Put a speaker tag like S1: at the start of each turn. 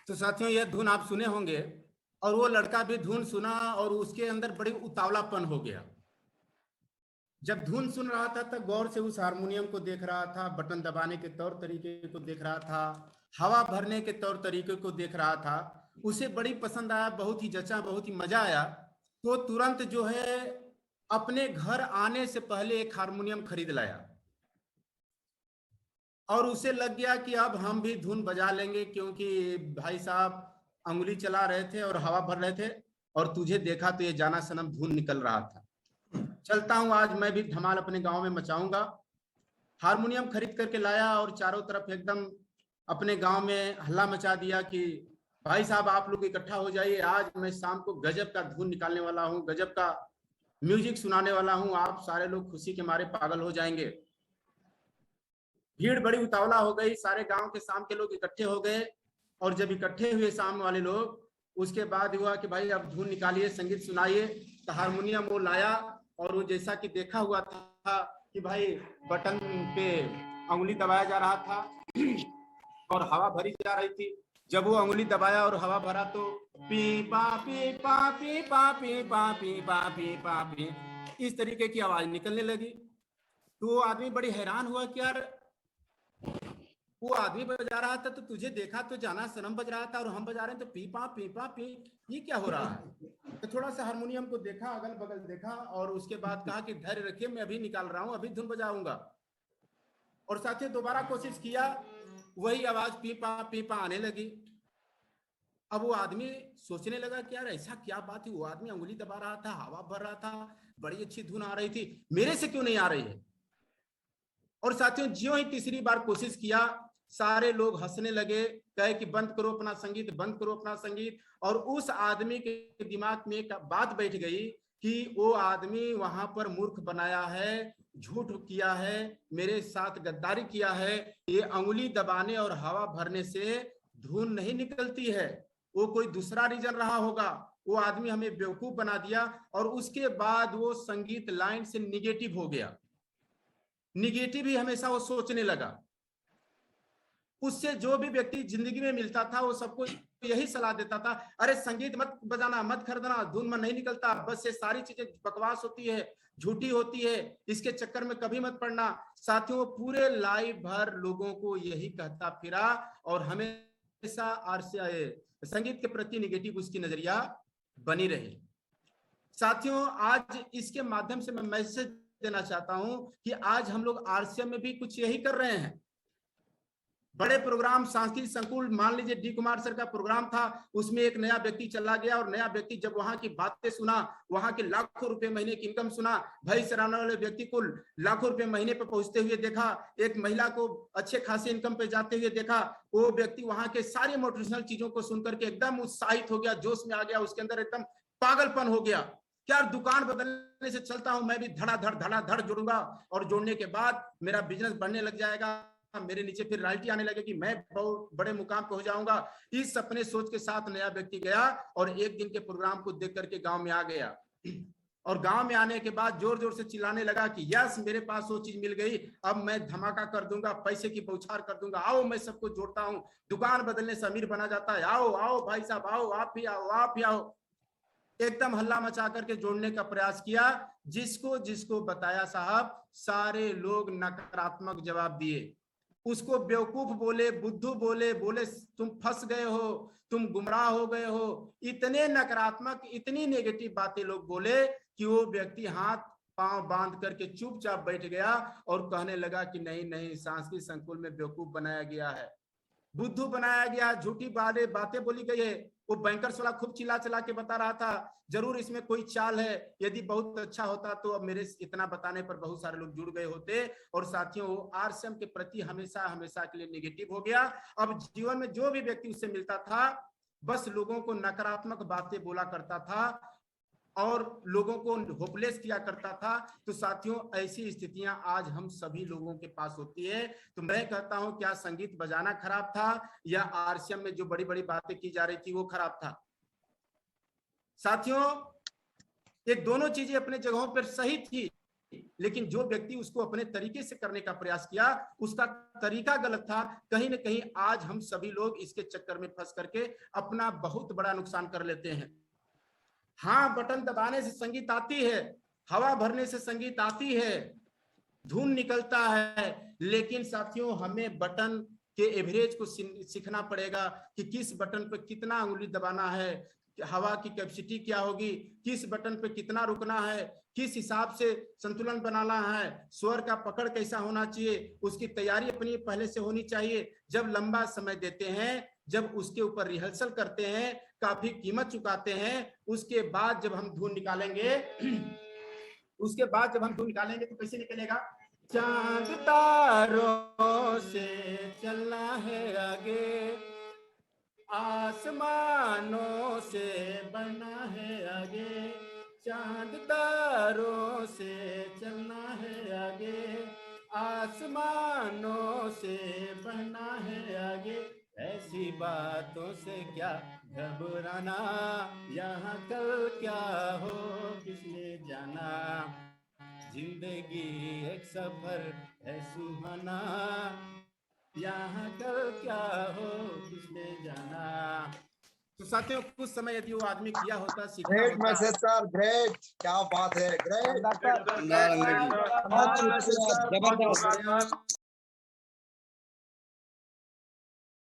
S1: तो साथियों यह धुन आप सुने होंगे और वो लड़का भी धुन सुना और उसके अंदर बड़ी उतावलापन हो गया। जब धुन सुन रहा था तब गौर से उस हारमोनियम को देख रहा था, बटन दबाने के तौर तरीके को देख रहा था, हवा भरने के तौर तरीके को देख रहा था। उसे बड़ी पसंद आया, बहुत ही जचा, बहुत ही मजा आया। तो तुरंत जो है अपने घर आने से पहले एक हारमोनियम खरीद लाया और उसे लग गया कि अब हम भी धुन बजा लेंगे, क्योंकि भाई साहब अंगुली चला रहे थे और हवा भर रहे थे और तुझे देखा तो ये जाना सनम धुन निकल रहा था। चलता हूं, आज मैं भी धमाल अपने गांव में मचाऊंगा। हारमोनियम खरीद करके लाया और चारों तरफ एकदम अपने गांव में हल्ला मचा दिया कि भाई साहब आप लोग इकट्ठा हो जाइए, आज मैं शाम को गजब का धुन निकालने वाला हूं, गजब का म्यूजिक सुनाने वाला हूं, आप सारे लोग खुशी के मारे पागल हो जाएंगे। भीड़ बड़ी उतावला हो गई, सारे गांव के शाम के लोग इकट्ठे हो गए और जब इकट्ठे हुए शाम वाले लोग, उसके बाद हुआ कि भाई अब धुन निकालिए, संगीत सुनाइए। तो हारमोनियम वो लाया और वो जैसा कि देखा हुआ था कि भाई बटन पे अंगुली दबाया जा रहा था और हवा भरी जा रही थी। जब वो अंगुली दबाया और हवा भरा तो पी पा पी पा पी पा पी पा पी पा पी पा पी इस तरीके की आवाज निकलने लगी। तो वो आदमी बड़ी हैरान हुआ कि यार वो आदमी बजा रहा था तो तुझे देखा तो जाना सनम बज रहा था और हम बजा रहे हैं तो पी पा पी, ये क्या हो रहा है। तो थोड़ा सा हारमोनियम को देखा, अगल बगल देखा और उसके बाद कहा कि धैर्य रखिए, मैं अभी निकाल रहा हूं, अभी धुन बजाऊंगा। और साथियों दोबारा कोशिश किया, वही आवाज पी पा आने लगी। अब वो आदमी सोचने लगा कि यार ऐसा क्या बात है, वो आदमी अंगुली दबा रहा था, हवा भर रहा था, बड़ी अच्छी धुन आ रही थी, मेरे से क्यों नहीं आ रही है। और साथियों ज्यों ही तीसरी बार कोशिश किया, सारे लोग हंसने लगे, कहे कि बंद करो अपना संगीत, बंद करो अपना संगीत। और उस आदमी के दिमाग में एक बात बैठ गई कि वो आदमी वहां पर मूर्ख बनाया है, झूठ किया है, मेरे साथ गद्दारी किया है, ये अंगुली दबाने और हवा भरने से धुन नहीं निकलती है, वो कोई दूसरा रीजन रहा होगा, वो आदमी हमें बेवकूफ बना दिया। और उसके बाद वो संगीत लाइन से निगेटिव हो गया, निगेटिव ही हमेशा वो सोचने लगा। उससे जो भी व्यक्ति जिंदगी में मिलता था वो सबको यही सलाह देता था, अरे संगीत मत बजाना, मत खरीदना, धुन में नहीं निकलता, बस ये सारी चीजें बकवास होती है, झूठी होती है, इसके चक्कर में कभी मत पड़ना। साथियों पूरे लाइफ भर लोगों को यही कहता फिरा और हमेशा संगीत के प्रति निगेटिव उसकी नजरिया बनी रही। साथियों आज इसके माध्यम से मैं मैसेज देना चाहता हूं कि आज हम लोग आरसीएम में भी कुछ यही कर रहे हैं। बड़े प्रोग्राम सांस्कृतिक संकुल, मान लीजिए डी कुमार सर का प्रोग्राम था, उसमें एक नया व्यक्ति चला गया और नया व्यक्ति जब वहां की बातें सुना, वहां के लाखों रुपए महीने की इनकम सुना, भाई सराहना वाले व्यक्ति को लाखों रुपए महीने पे पहुंचते हुए देखा, एक महिला को अच्छे खासे इनकम पे जाते हुए देखा, वो व्यक्ति वहां के सारी मोटिवेशनल चीजों को सुनकर के एकदम उत्साहित हो गया, जोश में आ गया, उसके अंदर एकदम पागलपन हो गया। क्या दुकान बदलने से चलता हूं, मैं भी धड़ाधड़ जुड़ूंगा और जोड़ने के बाद मेरा बिजनेस बढ़ने लग जाएगा, मेरे नीचे फिर रॉयल्टी आने लगेगी, मैं बहुत बड़े मुकाम पे हो जाऊंगा। इस सपने सोच के साथ नया व्यक्ति गया और एक दिन के प्रोग्राम को देख करके गांव में आ गया और गांव में आने के बाद जोर जोर से चिल्लाने लगा कि यस मेरे पास वो चीज मिल गई, अब मैं धमाका कर दूंगा, पैसे की बौछार कर दूंगा, आओ मैं सबको जोड़ता हूं, दुकान बदलने से अमीर बना जाता है, आओ आओ भाई साहब आओ, आप भी आओ, आप भी आओ। एकदम हल्ला मचा करके जोड़ने का प्रयास किया। जिसको जिसको बताया साहब, सारे लोग नकारात्मक जवाब दिए, उसको बेवकूफ बोले, बुद्धू बोले, बोले तुम फंस गए हो, तुम गुमराह हो गए हो, इतने नकारात्मक, इतनी नेगेटिव बातें लोग बोले कि वो व्यक्ति हाथ पांव बांध करके चुपचाप बैठ गया और कहने लगा कि नहीं नहीं, सांस्कृतिक संकुल में बेवकूफ बनाया गया है, बुद्धू बनाया गया, झूठी बातें बोली गई है। वो बैंकर्स वाला खूब चिल्ला चिल्ला के बता रहा था, जरूर इसमें कोई चाल है, यदि बहुत अच्छा होता तो अब मेरे इतना बताने पर बहुत सारे लोग जुड़ गए होते। और साथियों वो आरसीएम के प्रति हमेशा हमेशा के लिए नेगेटिव हो गया। अब जीवन में जो भी व्यक्ति उससे मिलता था बस लोगों को नकारात्मक बातें बोला करता था और लोगों को होपलेस किया करता था। तो साथियों ऐसी स्थितियां आज हम सभी लोगों के पास होती है। तो मैं कहता हूं क्या संगीत बजाना खराब था या आरसीएम में जो बड़ी बड़ी बातें की जा रही थी वो खराब था। साथियों ये दोनों चीजें अपने जगहों पर सही थी, लेकिन जो व्यक्ति उसको अपने तरीके से करने का प्रयास किया उसका तरीका गलत था। कहीं ना कहीं आज हम सभी लोग इसके चक्कर में फंस करके अपना बहुत बड़ा नुकसान कर लेते हैं। हाँ, बटन दबाने से संगीत आती है, हवा भरने से संगीत आती है, धुन निकलता है, लेकिन साथियों हमें बटन के एवरेज को सीखना पड़ेगा कि किस बटन पर कितना उंगली दबाना है, हवा की कैपेसिटी क्या होगी, किस बटन पे कितना रुकना है, किस हिसाब से संतुलन बनाना है, स्वर का पकड़ कैसा होना चाहिए, उसकी तैयारी अपनी पहले से होनी चाहिए। जब लंबा समय देते हैं, जब उसके ऊपर रिहर्सल करते हैं, काफी कीमत चुकाते हैं, उसके बाद जब हम धुन निकालेंगे तो कैसे निकलेगा? चांद तारों से चलना है आगे, आसमानों से बढ़ना है आगे, चांद तारों से चलना है आगे, आसमानों से बढ़ना है आगे, ऐसी बातों से क्या घबराना, यहाँ कल क्या हो किसने जाना, जिंदगी एक सफर है सुहाना, यहाँ कल क्या हो किसने जाना। तो साथियों कुछ समय यदि वो आदमी किया होता, सीखा
S2: ग्रेट
S1: होता,
S2: मैसेज सर, ग्रेट, क्या बात है, ग्रेट।
S3: जबरदस्त।